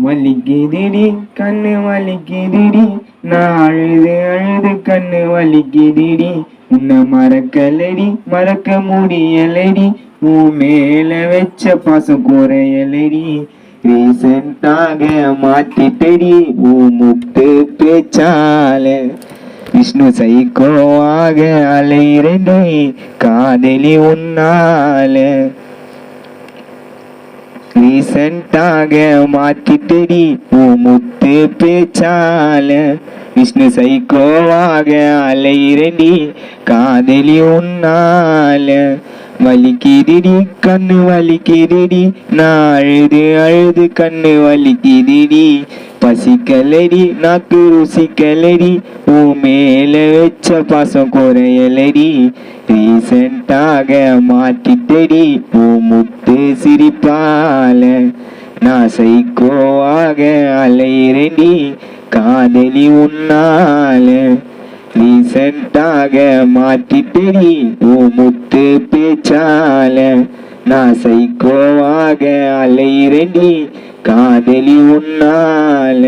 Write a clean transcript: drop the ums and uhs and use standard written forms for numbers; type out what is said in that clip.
வலிக்குதுடி கண்ணு வலிக்குதுடி, நான் அழுது அழுது கண்ணு வலிக்குதுடி. உன்னை மறக்கலடி மறக்க முடியலடி, உன் மேல வச்ச பாசம் குறையலடி. ரீசெண்டாக மாத்திட்டடி உன் முத்து பேச்சால, விஷ்ணு சைக்கோவாக அலையிறேனே காதலி உன்னால. ரீசெண்டாக மாத்திட்டடி உன் முத்து பேச்சால, விஷ்ணு சைக்கோவாக அலையிறேனடி காதலி உன்னால. வலிக்குதுடி கண்ணு வலிக்குதுடி, நான் அழுது அழுது கண்ணு வலிக்குதுடி. பசிக்கலடி நாக்கு ருசிக்கலடி, உன் மேல வச்ச பாசம் குறையலடி. ரீசெண்டாக மாத்திட்டடி உன் முத்து சிரிப்பால, நான் சைக்கோவாக அலையிறேனடி காதலி உன்னால. ரீசெண்டாக மாத்திட்டடி உன் முத்து பேச்சால, நான் சைக்கோவாக அலையிறேனடி காதலி உன்னால.